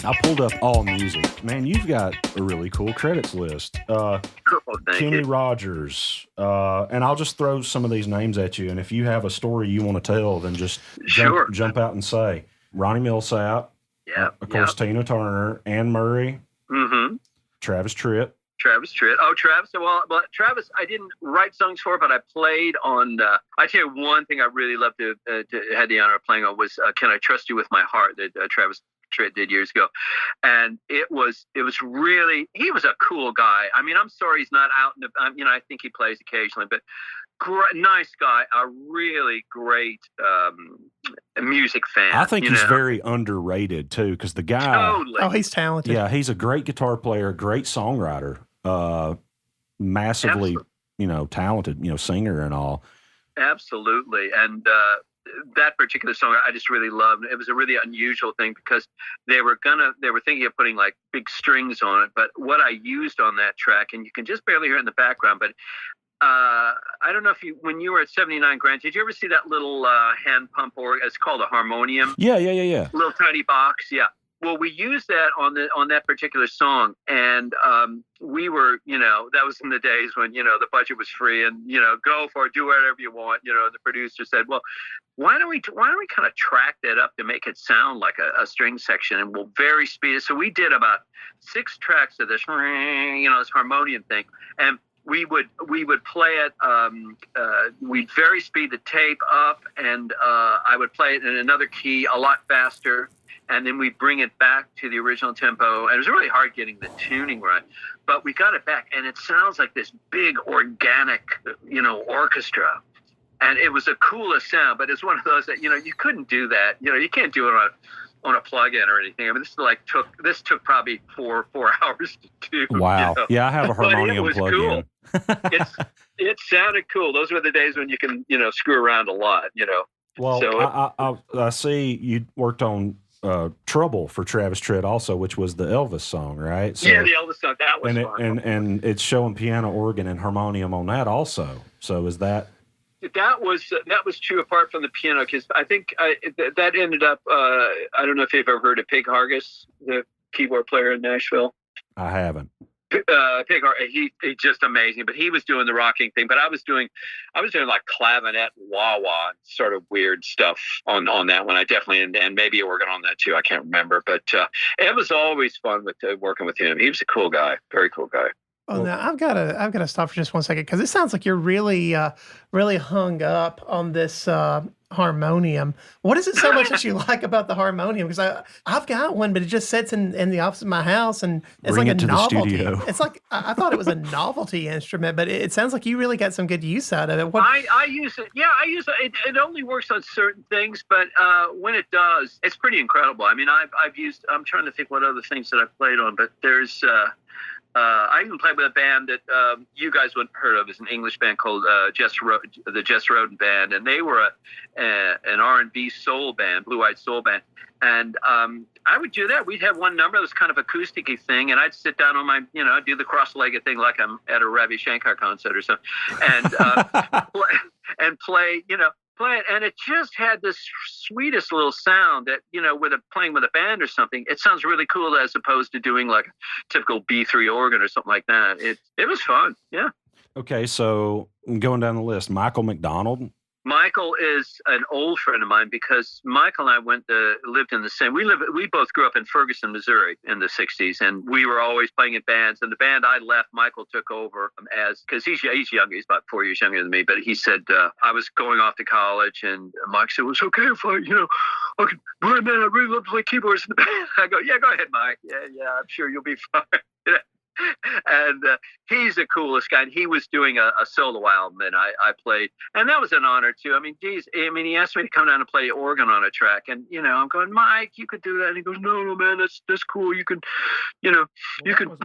I pulled up All Music. Man, you've got a really cool credits list. Oh, thank Kenny you. Rogers, and I'll just throw some of these names at you. And if you have a story you want to tell, then just Sure. jump out and say Ronnie Millsap, Yeah. of Yeah. course Tina Turner, Anne Murray, Mm-hmm. Travis Tritt. Travis Tritt. Oh, Travis. Well, Travis, I didn't write songs for, but I played on. I tell you one thing I really loved to had the honor of playing on was "Can I Trust You with My Heart" that Travis Tritt did years ago, and it was really, he was a cool guy. I mean, I'm sorry he's not out in the. I think he plays occasionally, but nice guy, a really great music fan. I think he's very underrated too, because the guy. Totally. Oh, he's talented. Yeah, he's a great guitar player, great songwriter, massively, Absolutely. Talented, singer and all. Absolutely. And that particular song I just really loved. It was a really unusual thing because they were thinking of putting like big strings on it, but what I used on that track, and you can just barely hear it in the background, but I don't know if when you were at 79 Grand, did you ever see that little hand pump organ? It's called a harmonium. Yeah. Little tiny box. Yeah. Well, we used that on that particular song, and we were, that was in the days when the budget was free, and go for it, do whatever you want. The producer said, "Well, why don't we kind of track that up to make it sound like a string section, and we'll very speed it." So we did about 6 tracks of this, this harmonium thing, and we would play it. We'd very speed the tape up, and I would play it in another key a lot faster. And then we bring it back to the original tempo. And it was really hard getting the tuning right. But we got it back, and it sounds like this big organic, orchestra. And it was the coolest sound, but it's one of those that, you couldn't do that. You can't do it on a plug-in or anything. I mean, this took probably four hours to do. Wow. Yeah, I have a harmonium plug-in. Cool. It sounded cool. Those were the days when you can, screw around a lot, Well, so I see you worked on Trouble for Travis Tritt also, which was the Elvis song, right? So, yeah, the Elvis song, that was fun. And it's showing piano, organ, and harmonium on that also. So is that... That was true apart from the piano, because I think that ended up, I don't know if you've ever heard of Pig Hargis, the keyboard player in Nashville. I haven't. Pig Hargis, he's just amazing, but he was doing the rocking thing, but I was doing like clavinet, wah-wah, sort of weird stuff on that one. I definitely, and maybe organ on that too, I can't remember, but it was always fun with working with him. He was a cool guy, very cool guy. Oh, now I've got to stop for just one second, because it sounds like you're really, really hung up on this harmonium. What is it so much that you like about the harmonium? Because I've got one, but it just sits in the office of my house, and it's Bring like it a to novelty. the studio. It's like I thought it was a novelty instrument, but it sounds like you really got some good use out of it. I use it. Yeah, I use it. It only works on certain things, but when it does, it's pretty incredible. I mean, I'm trying to think what other things that I've played on, but there's. I even played with a band that you guys wouldn't heard of. It's an English band called the Jess Roden Band, and they were an R&B soul band, blue-eyed soul band. And I would do that. We'd have one number that was kind of acoustic-y thing, and I'd sit down on my, do the cross-legged thing like I'm at a Ravi Shankar concert or something, and play it, and it just had this sweetest little sound that, playing with a band or something, it sounds really cool as opposed to doing like a typical B3 organ or something like that. It was fun. Yeah. Okay. So going down the list, Michael McDonald. Michael is an old friend of mine because Michael and I lived in the same. We both grew up in Ferguson, Missouri, in the '60s, and we were always playing in bands. And the band I left, Michael took over because he's younger. He's about 4 years younger than me. But he said I was going off to college, and Mike said, "Well, it's okay if okay, man, I really love to play keyboards in the band." I go, "Yeah, go ahead, Mike. Yeah, I'm sure you'll be fine." And he's the coolest guy. And he was doing a solo album, and I played, and that was an honor too. I mean, he asked me to come down and play organ on a track, and I'm going, "Mike, you could do that." And he goes, "No, man, that's cool. You can, you can."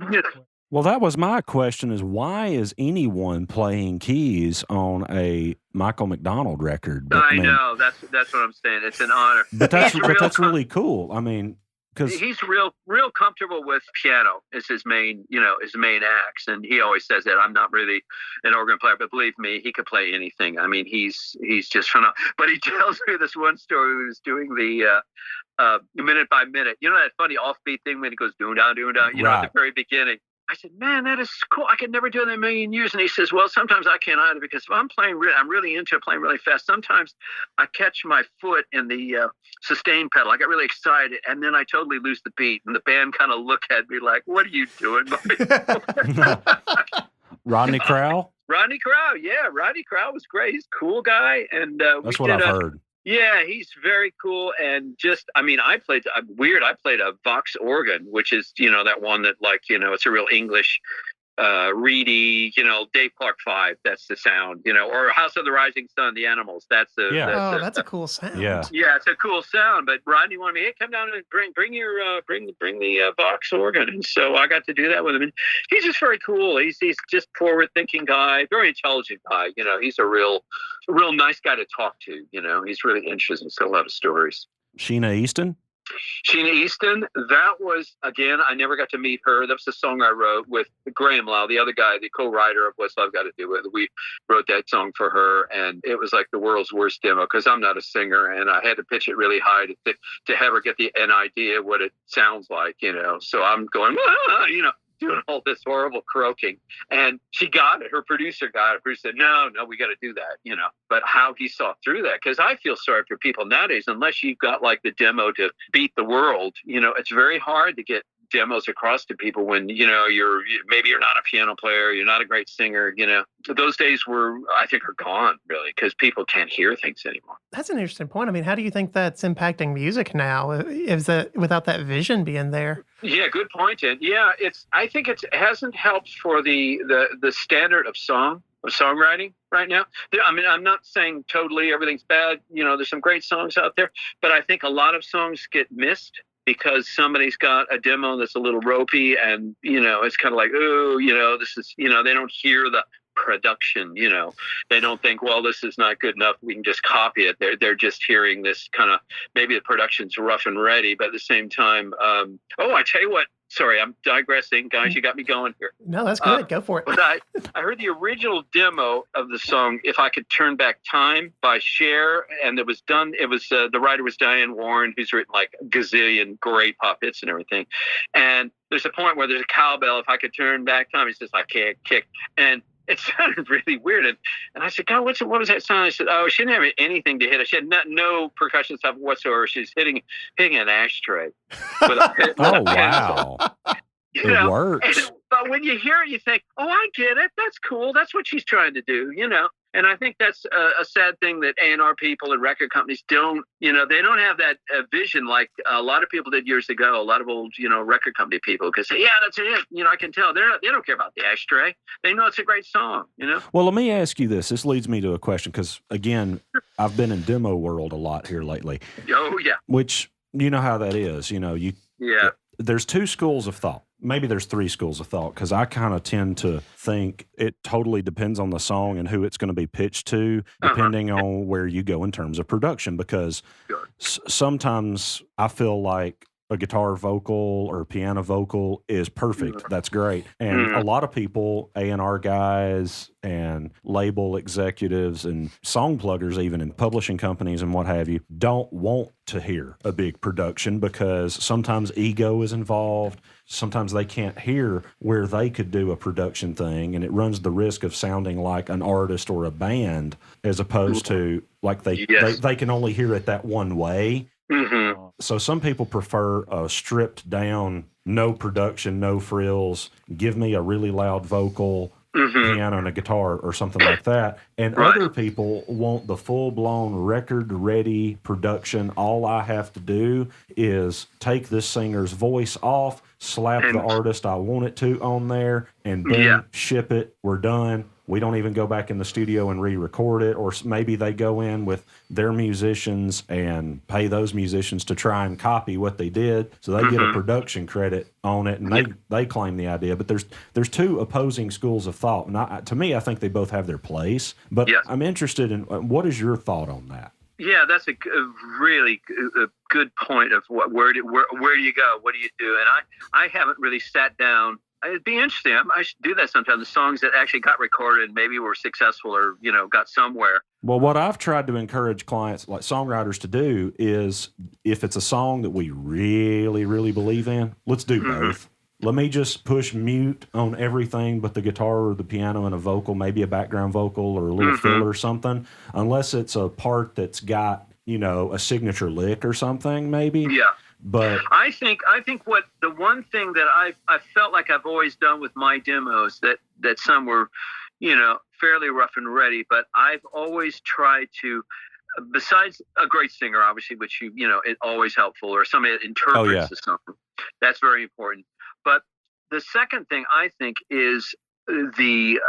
Well, that was my question: is why is anyone playing keys on a Michael McDonald record? But, I know that's what I'm saying. It's an honor. But that's really cool. I mean. He's real comfortable with piano as his main axe, and he always says that I'm not really an organ player, but believe me, he could play anything. I mean, he's just phenomenal. But he tells me this one story. He was doing the minute by minute. You know that funny offbeat thing when it goes doon down, you know, at the very beginning. I said, man, that is cool. I could never do that in a million years. And he says, well, sometimes I can't either, because if I'm playing, I'm really into playing really fast. Sometimes I catch my foot in the sustain pedal. I get really excited, and then I totally lose the beat. And the band kind of look at me like, what are you doing? Rodney Crowell? Rodney Crowell, yeah. Rodney Crowell was great. He's a cool guy. And that's what I've heard. Yeah, he's very cool. And just, I mean, I played a Vox organ, which is, you know, that one that, like, you know, it's a real English, reedy, you know, Dave Clark 5, that's the sound, you know, or House of the Rising Sun, the Animals, that's the... Yeah. That's a cool sound. Yeah, it's a cool sound. But Rodney wanted me, hey, come down and bring the Vox organ. And so I got to do that with him. And he's just very cool. He's just forward-thinking guy, very intelligent guy. You know, he's a real nice guy to talk to. You know, he's really interesting. So a lot of stories. Sheena Easton? Sheena Easton, that was, again, I never got to meet her. That was a song I wrote with Graham Lau, the other guy, the co-writer of What's Love Got to Do With It. We wrote that song for her, and it was like the world's worst demo, because I'm not a singer, and I had to pitch it really high to have her get an idea what it sounds like, you know. So I'm going, you know, doing all this horrible croaking, and she got it. Her producer got it. Producer said, no, we got to do that, you know. But how he saw through that, because I feel sorry for people nowadays, unless you've got like the demo to beat the world, you know, it's very hard to get demos across to people when, you know, maybe you're not a piano player, you're not a great singer, you know. Those days I think are gone, really, because people can't hear things anymore. That's an interesting point. I mean, how do you think that's impacting music now? Is that without that vision being there? Yeah, good point. And yeah, I think it hasn't helped for the standard of songwriting right now. I mean, I'm not saying totally everything's bad. You know, there's some great songs out there, but I think a lot of songs get missed because somebody's got a demo that's a little ropey, and, you know, it's kind of like, oh, you know, this is, you know, they don't hear the production, you know, they don't think, well, this is not good enough, we can just copy it. They're just hearing this kind of, maybe the production's rough and ready, but at the same time, I tell you what, sorry, I'm digressing, guys, you got me going here. No, that's good. Go for it. But I heard the original demo of the song "If I Could Turn Back Time" by Cher, and it was the writer was Diane Warren, who's written like a gazillion great pop hits and everything. And there's a point where there's a cowbell. If I could turn back time, he says, I can't kick. And it sounded really weird. And I said, God, what was that sound? I said, oh, she didn't have anything to hit it. She had no percussion stuff whatsoever. She's hitting an ashtray. Wow. It works. But when you hear it, you think, oh, I get it. That's cool. That's what she's trying to do, you know. And I think that's a sad thing that A&R people and record companies don't, you know, they don't have that vision like a lot of people did years ago. A lot of old, you know, record company people could say, yeah, that's it. You know, I can tell. They don't care about the ashtray. They know it's a great song, you know. Well, let me ask you this. This leads me to a question because, again, I've been in demo world a lot here lately. Oh, yeah. Which, you know how that is. You know, yeah. There's two schools of thought. Maybe there's three schools of thought, because I kind of tend to think it totally depends on the song and who it's going to be pitched to, depending on where you go in terms of production, because sometimes I feel like a guitar vocal or piano vocal is perfect. That's great. And a lot of people, A&R guys and label executives and song pluggers, even in publishing companies and what have you, don't want to hear a big production because sometimes ego is involved. Sometimes they can't hear where they could do a production thing, and it runs the risk of sounding like an artist or a band as opposed to like they can only hear it that one way. Mm-hmm. So some people prefer a stripped down, no production, no frills, give me a really loud vocal, piano and a guitar or something like that. And other people want the full-blown record-ready production. All I have to do is take this singer's voice off, slap the artist I want it to on there, and boom, ship it, we're done. We don't even go back in the studio and re-record it, or maybe they go in with their musicians and pay those musicians to try and copy what they did, so they get a production credit on it, and they claim the idea. But there's two opposing schools of thought, and to me, I think they both have their place. But I'm interested in what is your thought on that? Yeah, that's a really good point of where do you go? What do you do? And I haven't really sat down It'd be interesting. I should do that sometime. The songs that actually got recorded and maybe were successful or, got somewhere. Well, what I've tried to encourage clients, like songwriters, to do is if it's a song that we really, really believe in, let's do both. Let me just push mute on everything but the guitar or the piano and a vocal, maybe a background vocal or a little fill or something, unless it's a part that's got, a signature lick or something, maybe. Yeah. But I think what the one thing that I felt like I've always done with my demos that some were, fairly rough and ready, but I've always tried to, besides a great singer, obviously, which it's always helpful, or somebody that interprets the song. That's very important. But the second thing I think is the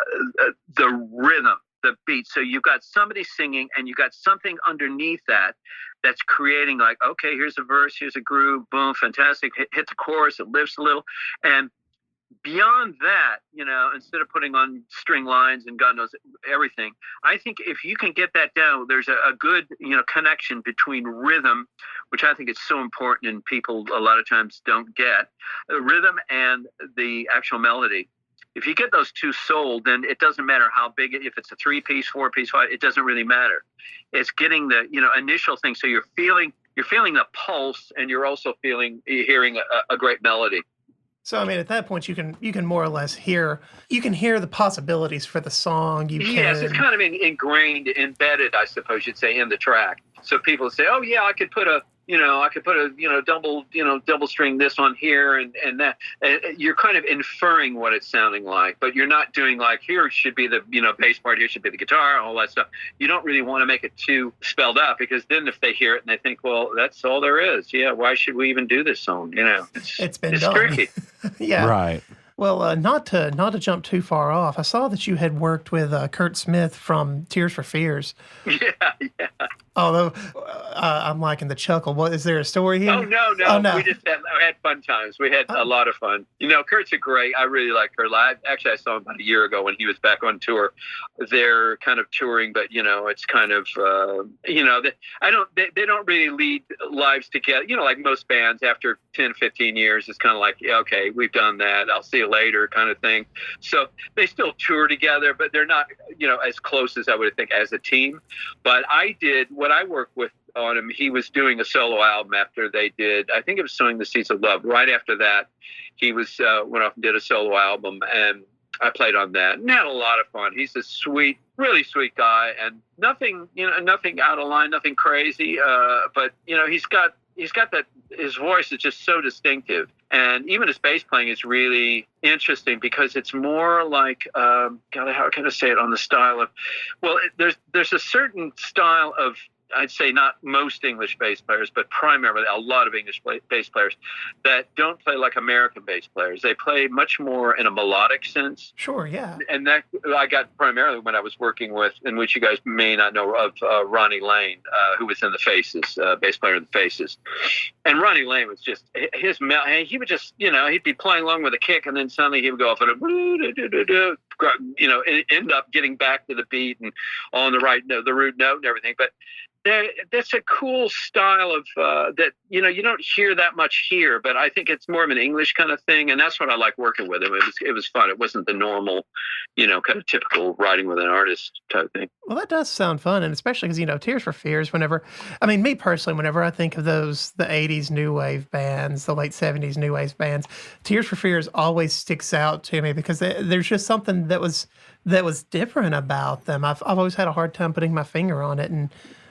rhythm, the beat. So you've got somebody singing and you got something underneath that's creating like, okay, here's a verse, here's a groove, boom, fantastic. Hit the chorus, it lifts a little. And beyond that, instead of putting on string lines and God knows everything, I think if you can get that down, there's a good, connection between rhythm, which I think is so important and people a lot of times don't get, rhythm and the actual melody. If you get those two sold, then it doesn't matter how big, if it's a 3-piece, 4-piece, 5, it doesn't really matter. It's getting the, initial thing. So you're feeling the pulse and you're also hearing a great melody. So, I mean, at that point, you can more or less hear the possibilities for the song. Yes, it's kind of ingrained, embedded, I suppose you'd say, in the track. So people say, oh yeah, I could put a double string this on here and that. You're kind of inferring what it's sounding like, but you're not doing like, here should be the, bass part, here should be the guitar, all that stuff. You don't really want to make it too spelled out, because then if they hear it and they think, well, that's all there is. Yeah. Why should we even do this song? It's done. Tricky. Yeah. Right. Well, not to jump too far off, I saw that you had worked with Kurt Smith from Tears for Fears. Yeah. Although I'm liking the chuckle. What is there a story here? Oh no. We just had fun times. We had a lot of fun. Kurt's I really like Kurt. Actually, I saw him about a year ago when he was back on tour. They're kind of touring, but it's kind of they don't really lead lives together. Like most bands, after 10, 15 years, it's kind of like, yeah, okay, we've done that. I'll see you later, kind of thing. So they still tour together, but they're not as close as I would think as a team. But what I worked with on him, he was doing a solo album after they did, I think it was Sowing the Seeds of Love. Right after that, he went off and did a solo album, and I played on that and had a lot of fun. He's a sweet, really sweet guy, and nothing out of line, nothing crazy. But he's got that, his voice is just so distinctive. And even his bass playing is really interesting, because it's more like, how can I say it, on the style of, well, there's a certain style of, I'd say not most English bass players, but primarily a lot of English bass players that don't play like American bass players. They play much more in a melodic sense. Sure, yeah. And that I got primarily when I was working with, in which you guys may not know of, Ronnie Lane, who was in the Faces, bass player in the Faces. And Ronnie Lane was just, he would just, he'd be playing along with a kick, and then suddenly he would go off on end up getting back to the beat and on the right note, the root note and everything. But that's a cool style of that you don't hear that much here, but I think it's more of an English kind of thing, and that's what I like working with him. It was fun. It wasn't the normal, kind of typical writing with an artist type thing. Well, that does sound fun, and especially because Tears for Fears. Me personally, whenever I think of the '80s new wave bands, the late '70s new wave bands, Tears for Fears always sticks out to me because there's just something that was different about them. I've always had a hard time putting my finger on it, and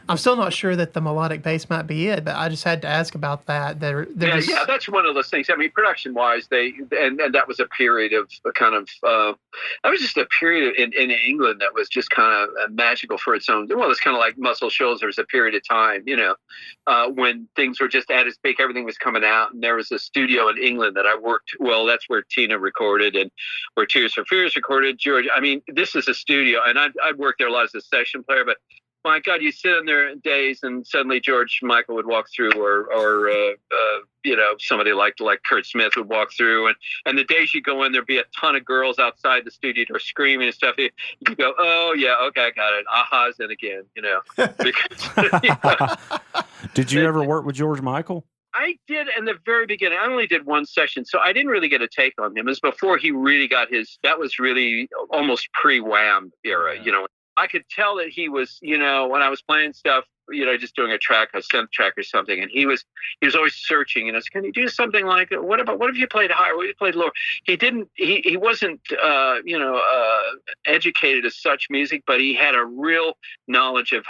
I'm still not sure that the melodic bass might be it, but I just had to ask about that. Yeah, that's one of those things. I mean, production-wise, and that was a period of kind of that was just a period in England that was just kind of magical for its own. Well, it's kind of like Muscle Shoals. There was a period of time, when things were just at its peak, everything was coming out, and there was a studio in England that I worked. Well, that's where Tina recorded and where Tears for Fears recorded. George, I mean, this is a studio, and I'd worked there a lot as a session player, but my God, you sit in there days and suddenly George Michael would walk through or somebody like Kurt Smith would walk through. And the days you go in, there'd be a ton of girls outside the studio door screaming and stuff. You go, oh, yeah, okay, I got it. Aha's in again, Because, Did you ever work with George Michael? I did in the very beginning. I only did one session, so I didn't really get a take on him. It was before he really got his. That was really almost pre-Wham era. I could tell that he was, when I was playing stuff, just doing a synth track or something, and he was always searching. Can you do something like that? What if you played higher? What if you played lower? He didn't. He wasn't, educated as such music, but he had a real knowledge of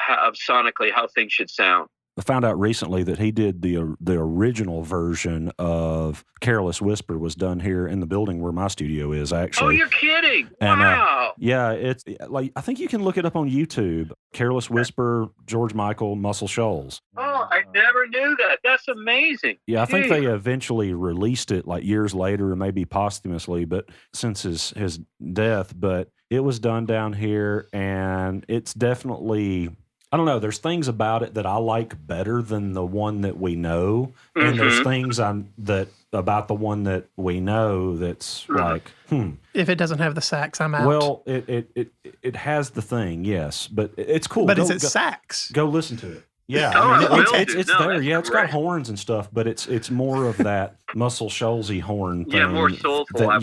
sonically how things should sound. I found out recently that he did the original version of "Careless Whisper" was done here in the building where my studio is, actually. Oh, you're kidding! And, wow. Yeah, it's like, I think you can look it up on YouTube. "Careless Whisper," George Michael, Muscle Shoals. Oh, I never knew that. That's amazing. Yeah, I think they eventually released it like years later, or maybe posthumously, but since his death. But it was done down here, and it's definitely, I don't know, there's things about it that I like better than the one that we know. Mm-hmm. And there's things about the one that we know that's like, If it doesn't have the sax, I'm out. Well, it has the thing, yes, but it's cool. But is it sax? Go listen to it. Yeah, it's there. Yeah, it's got horns and stuff, but it's more of that Muscle Shoalsy horn thing. Yeah, more soulful.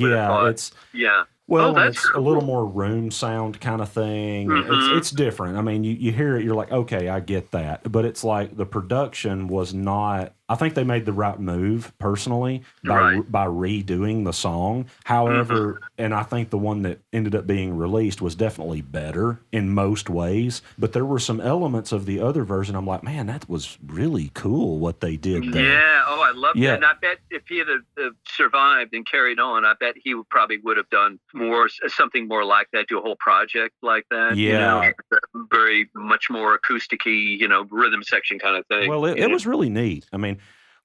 Well, it's cool. A little more room sound kind of thing. Mm-hmm. It's different. I mean, you hear it, you're like, okay, I get that. But it's like the production was not. I think they made the right move personally by redoing the song. However, and I think the one that ended up being released was definitely better in most ways. But there were some elements of the other version. I'm like, man, that was really cool what they did there. Yeah. Oh, I love that. And I bet if he had survived and carried on, I bet he probably would have done something more like that, do a whole project like that. Yeah. Very much more acousticy, rhythm section kind of thing. Well, it was really neat. I mean,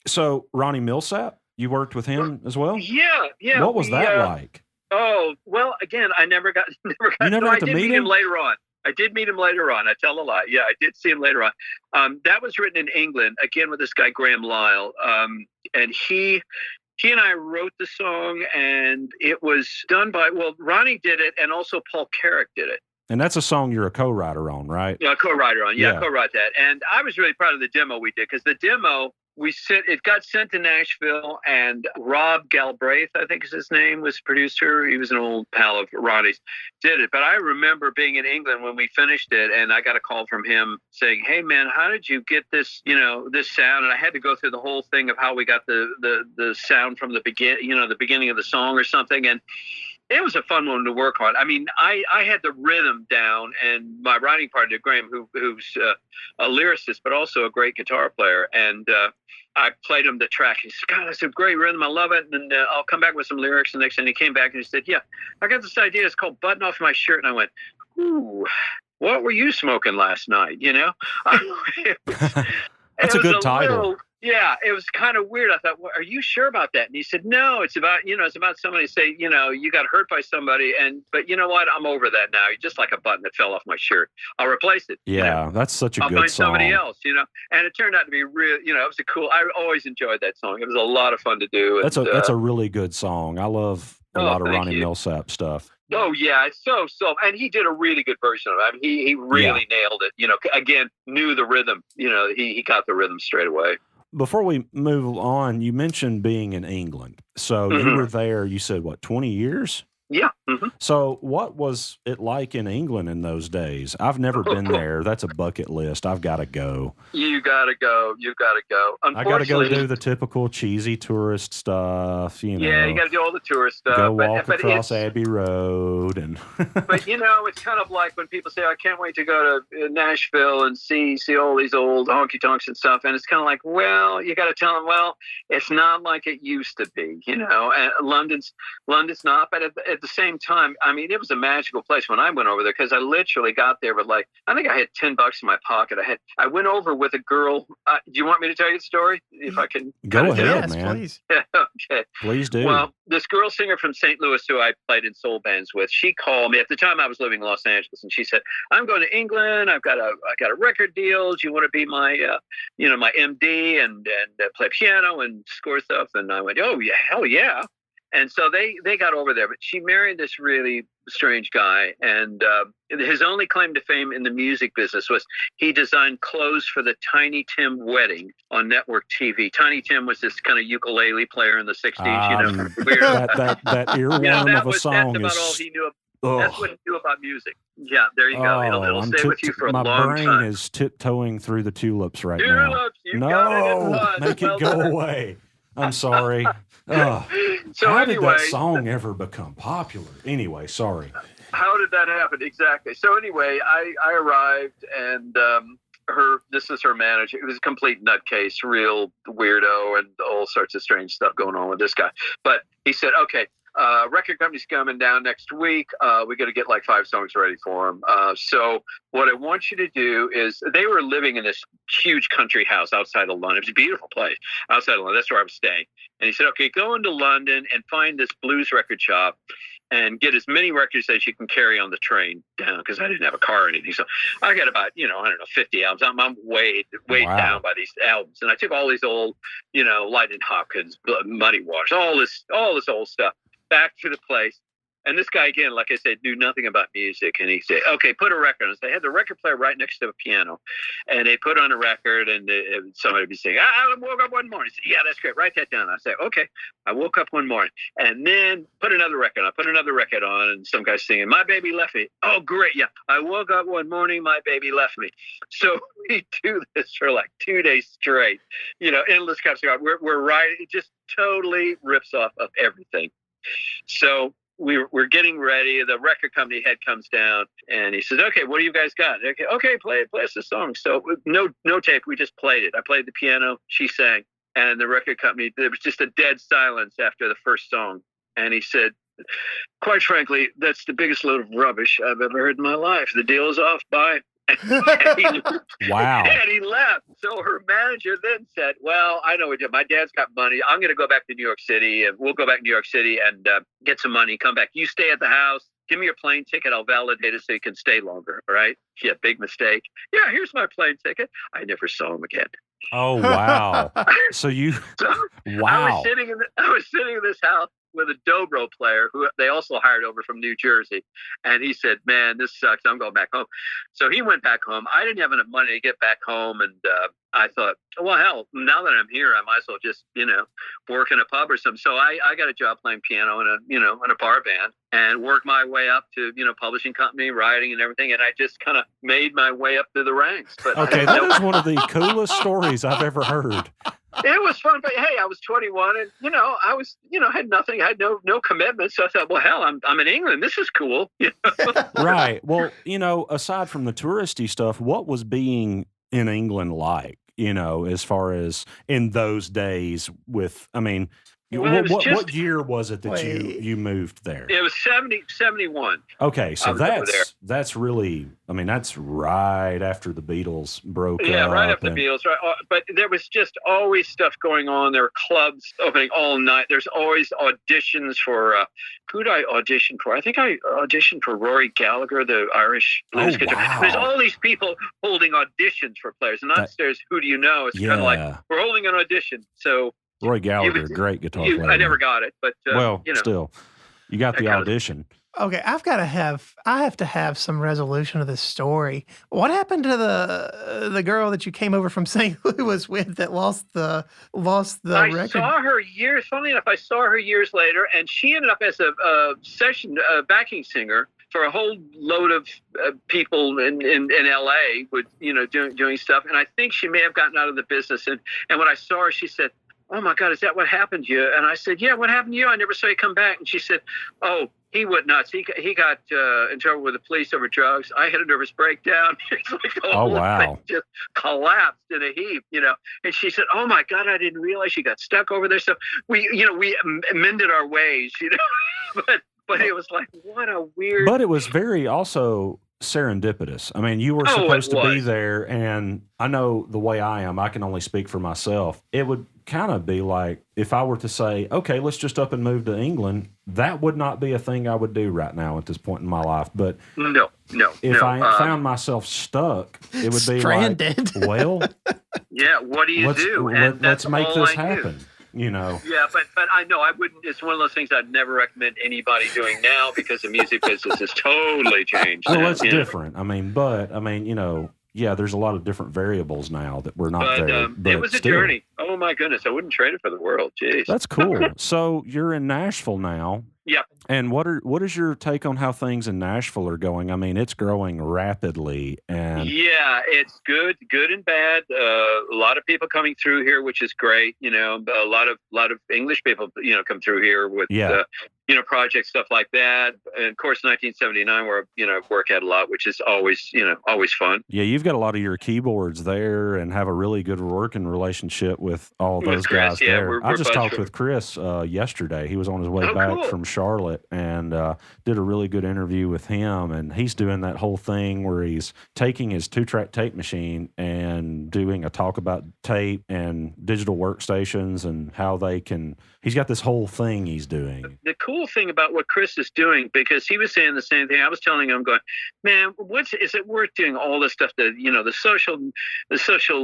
so Ronnie Millsap, you worked with him as well? Yeah. What was that like? Oh, well, again, I never got You never got to meet him later on. I did meet him later on. I tell a lie. Yeah, I did see him later on. That was written in England, again, with this guy, Graham Lyle. And he and I wrote the song, and it was done by, Ronnie did it, and also Paul Carrick did it. And that's a song you're a co-writer on, right? Yeah, co-writer on. Yeah, co-write that. And I was really proud of the demo we did, because the demo, it got sent to Nashville, and Rob Galbraith, I think is his name, was producer. He was an old pal of Ronnie's, did it. But I remember being in England when we finished it, and I got a call from him saying, "Hey man, how did you get this, this sound?" And I had to go through the whole thing of how we got the sound from the beginning of the song or something. And it was a fun one to work on. I mean, I had the rhythm down, and my writing partner, Graham, who's a lyricist, but also a great guitar player. And I played him the track. He said, "God, that's a great rhythm. I love it. And I'll come back with some lyrics." The next thing he came back and he said, "Yeah, I got this idea. It's called Button Off My Shirt." And I went, "Ooh, what were you smoking last night?" That's a good title. Yeah, it was kind of weird. I thought, "Well, are you sure about that?" And he said, "No, it's about somebody say, you got hurt by somebody, but you know what? I'm over that now. You're just like a button that fell off my shirt. I'll replace it." Yeah, that's such a good song. I'll find somebody else, And it turned out to be real. It was I always enjoyed that song. It was a lot of fun to do. That's a really good song. I love a lot of Ronnie Millsap stuff. Oh yeah, it's so, and he did a really good version of it. I mean, he really nailed it. Again, knew the rhythm. He got the rhythm straight away. Before we move on, you mentioned being in England. So you were there, you said, 20 years? Yeah. Mm-hmm. So what was it like in England in those days? I've never been there. That's a bucket list. I've got to go. You got to go. I got to go do the typical cheesy tourist stuff, Yeah, you got to do all the tourist stuff. Go walk across Abbey Road. But, it's kind of like when people say, "I can't wait to go to Nashville and see all these old honky-tonks and stuff." And it's kind of like, well, you got to tell them, well, it's not like it used to be, And London's not. But at the same time, I mean, it was a magical place when I went over there, because I literally got there with I think I had $10 in my pocket. I went over with a girl. Do you want me to tell you the story? If I can. Go ahead, yes, man. Please. Okay. Please do. Well, this girl singer from St. Louis who I played in soul bands with, she called me. At the time I was living in Los Angeles, and she said, "I'm going to England. I got a record deal. Do you want to be my my MD and play piano and score stuff?" And I went, "Oh yeah, hell yeah." And so they got over there, but she married this really strange guy. And his only claim to fame in the music business was he designed clothes for the Tiny Tim wedding on network TV. Tiny Tim was this kind of ukulele player in the 60s, weird. That earworm of a song that's about all he knew. That's what he knew about music. Yeah, there you go. It'll stay with you for a long time. My brain is tiptoeing through the tulips right now. Tulips, you got it. Make it go away. I'm sorry. How did that song ever become popular? Anyway, sorry. How did that happen? Exactly. So anyway, I arrived, and this is her manager. It was a complete nutcase, real weirdo, and all sorts of strange stuff going on with this guy. But he said, okay, record company's coming down next week. We got to get like 5 songs ready for them. So what I want you to do is, they were living in this huge country house outside of London. It was a beautiful place outside of London. That's where I was staying. And he said, okay, go into London and find this blues record shop and get as many records as you can carry on the train down, because I didn't have a car or anything. So I got about, 50 albums. I'm weighed down by these albums. And I took all these old, Lightning Hopkins, Muddy Waters, all this old stuff back to the place. And this guy, again, like I said, knew nothing about music. And he said, okay, put a record on. So they had the record player right next to a piano. And they put on a record, and somebody would be saying, I woke up one morning. I said, yeah, that's great. Write that down. I said, okay. I woke up one morning. And then put another record on. I put another record on, and some guy's singing, My Baby Left Me. Oh, great. Yeah. I woke up one morning, my baby left me. So we do this for like 2 days straight. Endless cups. We're writing. It just totally rips off of everything. So we're getting ready. The record company head comes down, and he says, okay, what do you guys got? Okay, play us a song. So no tape. We just played it. I played the piano. She sang. And the record company, there was just a dead silence after the first song. And he said, quite frankly, that's the biggest load of rubbish I've ever heard in my life. The deal is off. Bye. Wow. And he left. So her manager then said, well, I know what you do. My dad's got money. I'm going to go back to New York City, and we'll go back to New York City and get some money, come back. You stay at the house. Give me your plane ticket. I'll validate it so you can stay longer. All right. Yeah. Big mistake. Yeah. Here's my plane ticket. I never saw him again. Oh, wow. Wow. I was sitting in this house with a dobro player who they also hired over from New Jersey. And he said, man, this sucks. I'm going back home. So he went back home. I didn't have enough money to get back home. And I thought, well, hell, now that I'm here, I might as well just, work in a pub or something. So I got a job playing piano in a bar band, and worked my way up to, publishing company, writing and everything. And I just kind of made my way up through the ranks. But okay, that is one of the coolest stories I've ever heard. It was fun, but hey, I was 21, and I was, had nothing, I had no commitment. So I thought, well, hell, I'm in England. This is cool. Right. Well, aside from the touristy stuff, what was being in England like? As far as in those days with, what year was it that you moved there? It was 71. Okay, so that's really, that's right after the Beatles broke up. Yeah, right after the Beatles. Right, but there was just always stuff going on. There were clubs opening all night. There's always auditions for, who did I audition for? I think I auditioned for Rory Gallagher, the Irish blues guitar. Wow. There's all these people holding auditions for players. And upstairs, who do you know? It's kind of like, we're holding an audition. So Roy Gallagher, great guitar player. I never got it, but still, you got the audition. Okay, I have to have some resolution of this story. What happened to the girl that you came over from St. Louis with that lost the record? I saw her years. Funnily enough, I saw her years later, and she ended up as a session backing singer for a whole load of people in L.A. with doing stuff. And I think she may have gotten out of the business. And when I saw her, she said, oh my God, is that what happened to you? And I said, yeah, what happened to you? I never saw you come back. And she said, oh, he went nuts. He got in trouble with the police over drugs. I had a nervous breakdown. It's like the whole thing just collapsed in a heap, And she said, oh my God, I didn't realize she got stuck over there. So we mended our ways, but it was like, what a weird. But it was very also serendipitous. You were supposed to be there, and I know the way I am, I can only speak for myself. It would kind of be like if I were to say, okay, let's just up and move to England, that would not be a thing I would do right now at this point in my life. But if I found myself stuck, it would be stranded. Like, well, yeah, what do you do? Let's make this happen. you know. Yeah, but I know I wouldn't. It's one of those things I'd never recommend anybody doing now because the music business has totally changed. Well, now, it's different. I mean, you know, yeah, there's a lot of different variables now that we're not there. But it was a journey. Oh my goodness, I wouldn't trade it for the world. Jeez. That's cool. So you're in Nashville now. Yep. And what is your take on how things in Nashville are going? I mean, it's growing rapidly, and yeah, it's good and bad. A lot of people coming through here, which is great. You know, a lot of English people, you know, come through here with you know, projects, stuff like that. And of course, 1979, where you know, work at a lot, which is always fun. Yeah, you've got a lot of your keyboards there, and have a really good working relationship with all those guys there. I just talked with Chris yesterday. He was on his way back from Charlotte, and did a really good interview with him. And he's doing that whole thing where he's taking his 2-track tape machine and doing a talk about tape and digital workstations and how they can. He's got this whole thing he's doing. The cool thing about what Chris is doing, because he was saying the same thing. I was telling him, going, man, is it worth doing all this stuff, that, you know, the social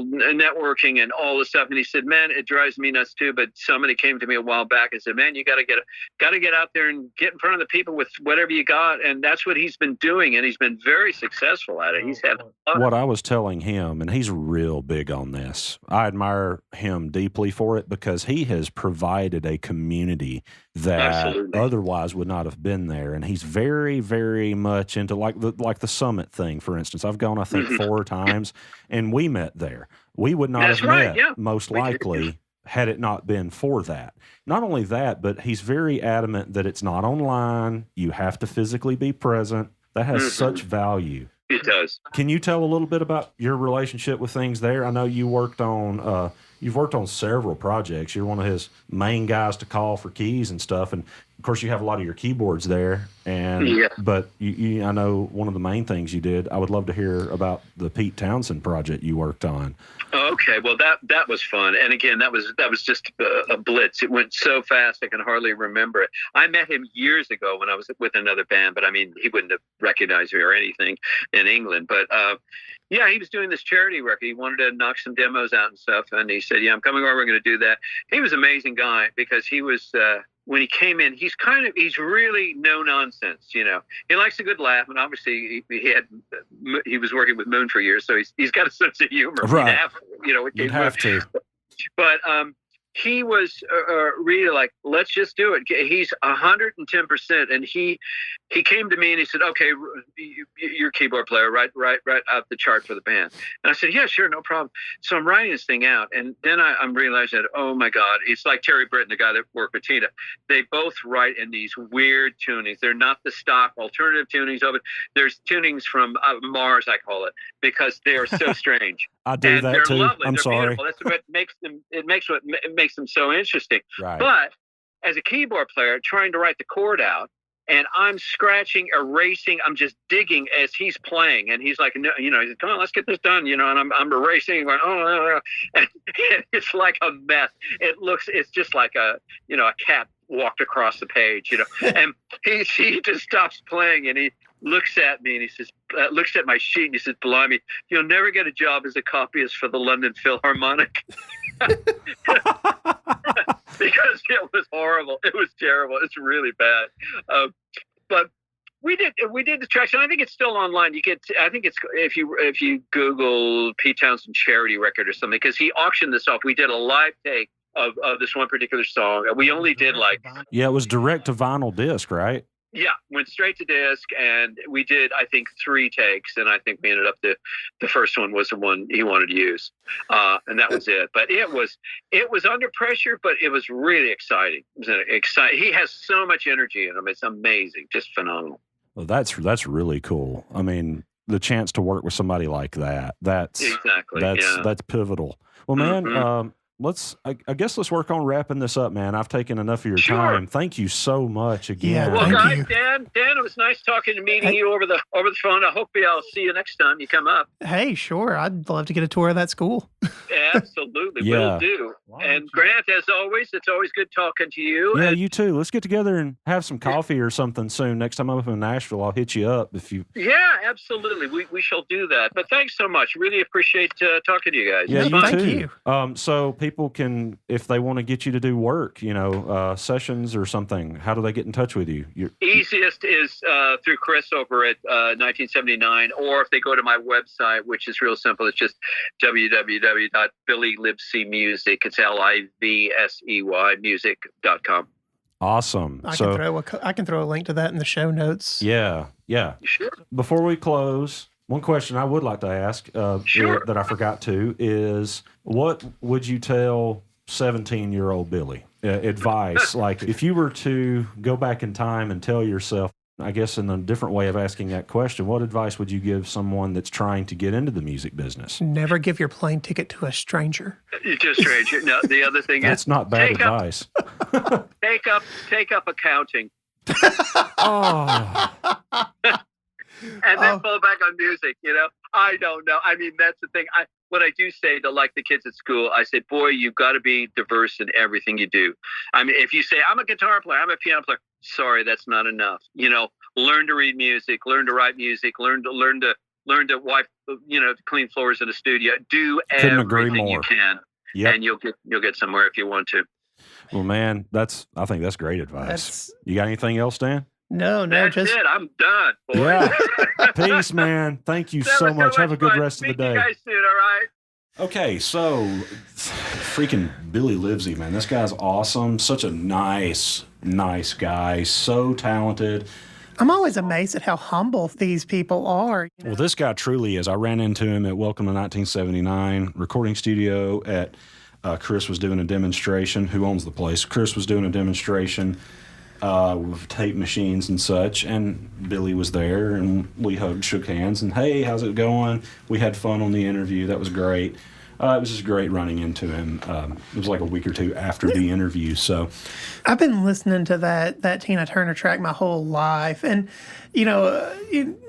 networking and all this stuff? And he said, man, it drives me nuts too. But somebody came to me a while back and said, man, you got to get out there and get in front of the people with whatever you got. And that's what he's been doing. And he's been very successful at it. He's had what I was telling him, and he's real big on this. I admire him deeply for it because he has provided a community that otherwise would not have been there. And he's very, very much into like the Summit thing, for instance. I've gone, I think, 4 times, and we met there. We would not have met, most likely, had it not been for that. Not only that, but he's very adamant that it's not online. You have to physically be present. That has such value. It does. Can you tell a little bit about your relationship with things there? I know you worked on you've worked on several projects. You're one of his main guys to call for keys and stuff, and of course you have a lot of your keyboards there. And but I know one of the main things you did. I would love to hear about the Pete Townsend project you worked on. Okay, well that was fun, and again that was just a blitz. It went so fast I can hardly remember it. I met him years ago when I was with another band, but I mean he wouldn't have recognized me or anything in England. But yeah, he was doing this charity record. He wanted to knock some demos out and stuff, and he said, "Yeah, I'm coming over. We're going to do that." He was an amazing guy because he was. When he came in, he's really no nonsense, you know. He likes a good laugh, and obviously he was working with Moon for years, so he's got a sense of humor. Right. You'd have to. But he was really like, let's just do it. He's 110%, and he came to me and he said, okay, you're a keyboard player, right out the chart for the band. And I said, yeah, sure, no problem. So I'm writing this thing out, and then I'm realizing that, oh my God, it's like Terry Britton, the guy that worked with Tina. They both write in these weird tunings. They're not the stock alternative tunings of it. There's tunings from Mars, I call it, because they are so strange. I do that too. Lovely. I'm sorry. Beautiful. That's what makes them. It makes them so interesting. Right. But as a keyboard player, trying to write the chord out, and I'm scratching, erasing, I'm just digging as he's playing, and he's like, no, you know, he's like, come on, let's get this done, you know, and I'm erasing, and going, oh, and it's like a mess. It's just like a cat walked across the page, you know, and he just stops playing, and he looks at me and he says, looks at my sheet and he says, blimey, you'll never get a job as a copyist for the London Philharmonic. Because it was horrible. It was terrible. It's really bad. But we did the tracks, and I think it's still online. I think it's if you Google Pete Townsend charity record or something, because he auctioned this off. We did a live take of this one particular song. We only did it was direct to vinyl disc, right? Yeah, went straight to disc, and we did, I think, 3 takes, and I think we ended up the first one was the one he wanted to use, and that was it. But it was under pressure, but it was really exciting. It was exciting. He has so much energy in him; it's amazing, just phenomenal. Well, that's really cool. I mean, the chance to work with somebody like that's pivotal. Well, man. I guess let's work on wrapping this up, man. I've taken enough of your time. Thank you so much again. Yeah, well, guys, Dan, it was nice meeting you over the phone. I hope I'll see you next time you come up. Hey, sure. I'd love to get a tour of that school. Absolutely, Yeah. will do. Why And don't you- Grant, as always, it's always good talking to you. Yeah, And you too. Let's get together and have some coffee or something soon. Next time I'm up in Nashville, I'll hit you up if you. yeah, absolutely. We shall do that. But thanks so much. Really appreciate talking to you guys. Yeah, No, It's you fun. thank too. you. So people can, if they want to get you to do work, sessions or something, how do they get in touch with you? Easiest is through Chris over at 1979, or if they go to my website, which is real simple. It's just www.billylivseymusic. It's LIVSEY music.com. Awesome. I can throw a link to that in the show notes. Yeah. Sure. Before we close, one question I would like to ask Sure. that I forgot to is, what would you tell 17-year-old Billy? Advice, like if you were to go back in time and tell yourself, I guess in a different way of asking that question, what advice would you give someone that's trying to get into the music business? Never give your plane ticket to a stranger. You're just stranger. No, the other thing That's is not bad take up- advice. take up accounting Oh, and then fall back on music. I don't know. I mean, that's the thing. What I do say to like the kids at school, I say, boy, you've got to be diverse in everything you do. I mean, if you say I'm a guitar player, I'm a piano player, sorry, that's not enough. Learn to read music, learn to write music, learn to wipe, to clean floors in a studio. Do Couldn't agree everything more. you can, yep. and you'll get somewhere if you want to. Well, man, I think that's great advice. You got anything else, Dan? No, That's just it. I'm done, boys. Yeah. Peace, man. Thank you That so was much. Have a good fun. rest of the Speak to day. you guys soon, all right? Okay, so freaking Billy Livsey, man. This guy's awesome. Such a nice guy. So talented. I'm always amazed at how humble these people are. Well, this guy truly is. I ran into him at Welcome to 1979 recording studio at Chris was doing a demonstration. Who owns the place? Chris was doing a demonstration with tape machines and such, and Billy was there, and we hugged, shook hands, and hey, how's it going? We had fun on the interview. That was great. It was just great running into him. It was like a week or two after the interview. So I've been listening to that Tina Turner track my whole life, and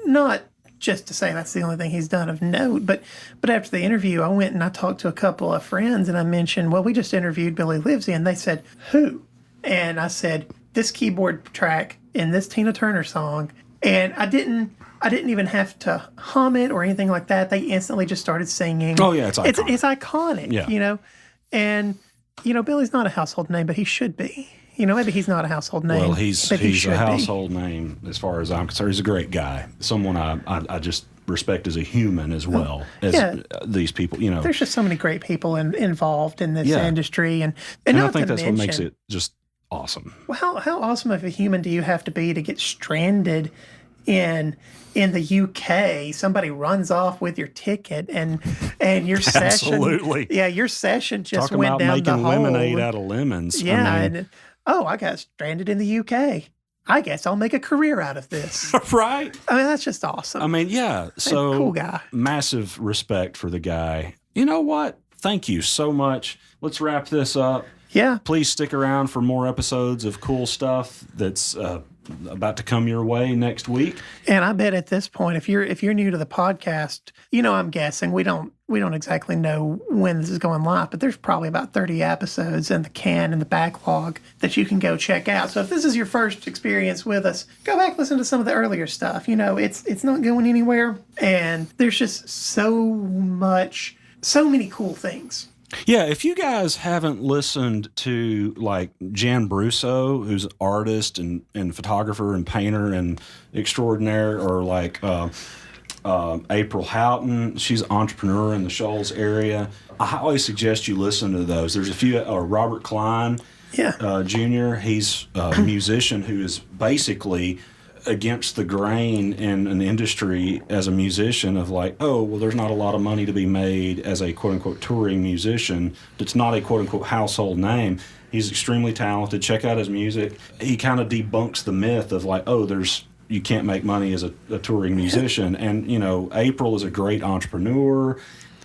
not just to say that's the only thing he's done of note, but after the interview, I went and I talked to a couple of friends, and I mentioned, well, we just interviewed Billy Livsey, and they said, who? And I said, this keyboard track in this Tina Turner song, and I didn't even have to hum it or anything like that. They instantly just started singing. Oh yeah, it's iconic. It's iconic. Yeah. And Billy's not a household name, but he should be. Maybe he's not a household name. Well, he's but he should a be. household name as far as I'm concerned. He's a great guy. Someone I just respect as a human as well as these people. There's just so many great people involved in this industry, and I not think to that's mention, what makes it just awesome. Well, how awesome of a human do you have to be to get stranded in the UK? Somebody runs off with your ticket, and your session. Absolutely. Yeah, your session just Talking went about down making the hole. lemonade out of lemons. Yeah, I mean, and I got stranded in the UK. I guess I'll make a career out of this. right. I mean, that's just awesome. I mean, yeah. So cool guy. Massive respect for the guy. You know what? Thank you so much. Let's wrap this up. Yeah. Please stick around for more episodes of cool stuff that's about to come your way next week. And I bet at this point, if you're new to the podcast, I'm guessing we don't exactly know when this is going live, but there's probably about 30 episodes in the can and the backlog that you can go check out. So if this is your first experience with us, go back, listen to some of the earlier stuff. It's not going anywhere, and there's just so many cool things. Yeah, if you guys haven't listened to like Jan Brusso, who's an artist and photographer and painter and extraordinaire, or like April Houghton, she's an entrepreneur in the Shoals area, I highly suggest you listen to those. There's a few, Robert Klein Jr., he's a musician who is basically against the grain in an industry as a musician of like, oh, well, there's not a lot of money to be made as a quote-unquote touring musician. It's not a quote-unquote household name. He's extremely talented. Check out his music. He kind of debunks the myth of like, oh, you can't make money as a touring musician. And, April is a great entrepreneur.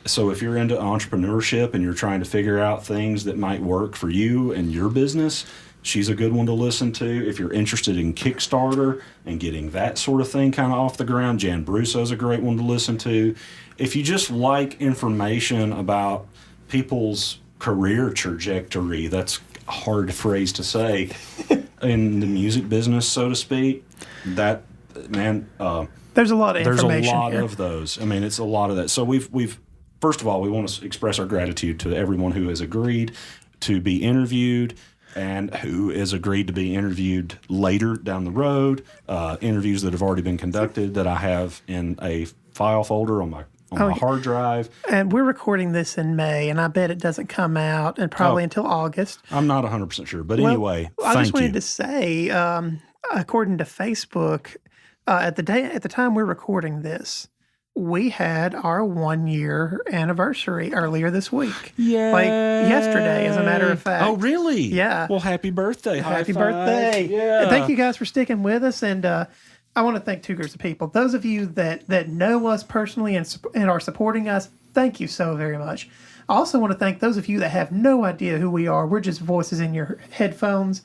So if you're into entrepreneurship and you're trying to figure out things that might work for you and your business, she's a good one to listen to. If you're interested in Kickstarter and getting that sort of thing kind of off the ground, Jan Brusso's a great one to listen to. If you just like information about people's career trajectory. That's a hard phrase to say in the music business, so to speak. That, man, there's a lot of information. There's a lot here. of those. I mean, it's a lot of that. So we've first of all, we want to express our gratitude to everyone who has agreed to be interviewed and who has agreed to be interviewed later down the road. Interviews that have already been conducted that I have in a file folder on my hard drive. And we're recording this in May, and I bet it doesn't come out and probably until August. I'm not 100% sure, but anyway, I just wanted you. to say, according to Facebook, at the time we're recording this, we had our 1-year anniversary earlier this week. Yeah. Like yesterday, as a matter of fact. Oh, really? Yeah. Well, happy birthday. Happy birthday. Yeah. And thank you guys for sticking with us. And I want to thank two groups of people. Those of you that know us personally and are supporting us, thank you so very much. I also want to thank those of you that have no idea who we are. We're just voices in your headphones.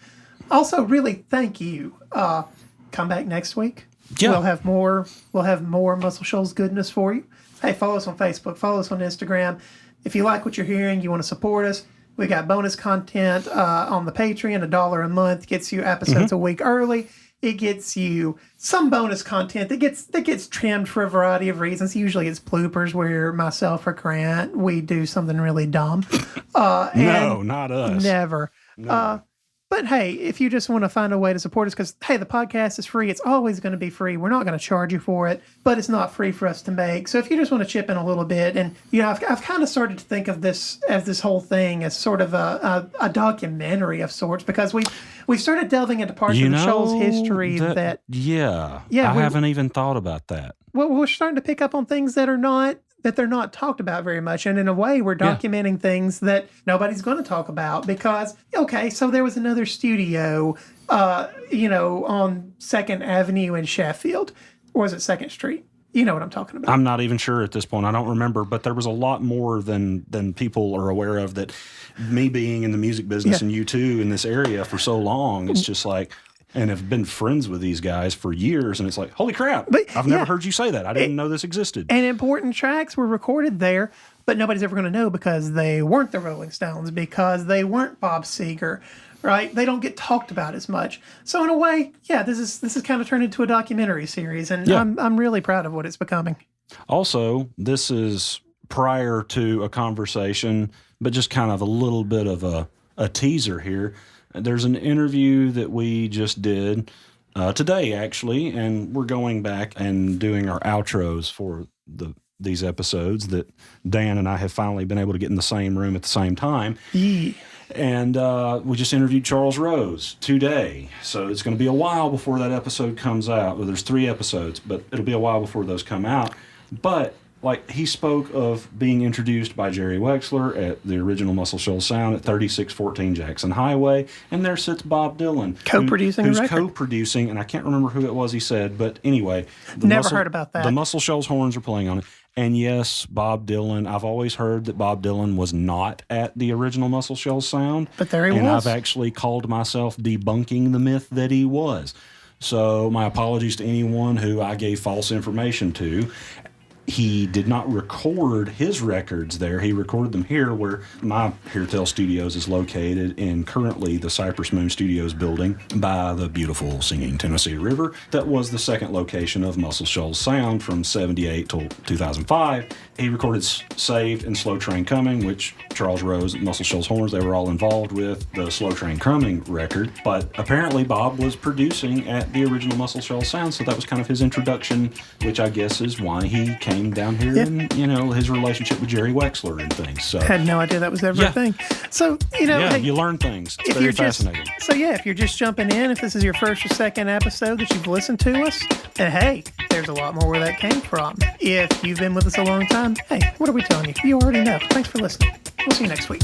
Also, really, thank you. Come back next week. Yeah. We'll have more Muscle Shoals goodness for you. Hey, follow us on Facebook. Follow us on Instagram. If you like what you're hearing, you want to support us, we got bonus content on the Patreon. $1 a month gets you episodes a week early. It gets you some bonus content that gets trimmed for a variety of reasons. Usually it's bloopers where myself or Grant, we do something really dumb. No, not us. Never. No. But hey, if you just want to find a way to support us, because hey, the podcast is free. It's always going to be free. We're not going to charge you for it, but it's not free for us to make. So if you just want to chip in a little bit, and I've kind of started to think of this whole thing as sort of a documentary of sorts, because we've started delving into parts of the Shoals history that I haven't even thought about that. Well, we're starting to pick up on things that they're not talked about very much. And in a way, we're documenting things that nobody's going to talk about because, okay, so there was another studio, on 2nd Avenue in Sheffield. Or was it 2nd Street? You know what I'm talking about. I'm not even sure at this point. I don't remember, but there was a lot more than people are aware of. That me being in the music business and you too in this area for so long, it's just like, and have been friends with these guys for years, and it's like, holy crap, I've never heard you say that. I didn't know this existed. And important tracks were recorded there, but nobody's ever going to know because they weren't the Rolling Stones, because they weren't Bob Seger, right? They don't get talked about as much. So in a way, this is kind of turned into a documentary series, and I'm really proud of what it's becoming. Also, this is prior to a conversation, but just kind of a little bit of a teaser here. There's an interview that we just did today, actually, and we're going back and doing our outros for these episodes that Dan and I have finally been able to get in the same room at the same time. Yeah. And we just interviewed Charles Rose today, so it's going to be a while before that episode comes out. Well, there's 3 episodes, but it'll be a while before those come out. But like, he spoke of being introduced by Jerry Wexler at the original Muscle Shoals Sound at 3614 Jackson Highway, and there sits Bob Dylan, co-producing who's a record. Co-producing, and I can't remember who it was he said, but anyway, heard about that. The Muscle Shoals horns are playing on it, and yes, Bob Dylan. I've always heard that Bob Dylan was not at the original Muscle Shoals Sound, but there he was. And I've actually called myself debunking the myth that he was. So my apologies to anyone who I gave false information to. He did not record his records there. He recorded them here, where my Heartel Studios is located, in currently the Cypress Moon Studios building by the beautiful singing Tennessee River. That was the second location of Muscle Shoals Sound from 78 till 2005. He recorded Saved and Slow Train Coming, which Charles Rose and Muscle Shoals Horns, they were all involved with the Slow Train Coming record. But apparently Bob was producing at the original Muscle Shoals Sound, so that was kind of his introduction, which I guess is why he came down here and, his relationship with Jerry Wexler and things. So I had no idea that was ever a thing. So, hey, you learn things. It's very fascinating. If you're just jumping in, if this is your first or second episode that you've listened to us, then hey, there's a lot more where that came from. If you've been with us a long time, hey, what are we telling you? You already know. Thanks for listening. We'll see you next week.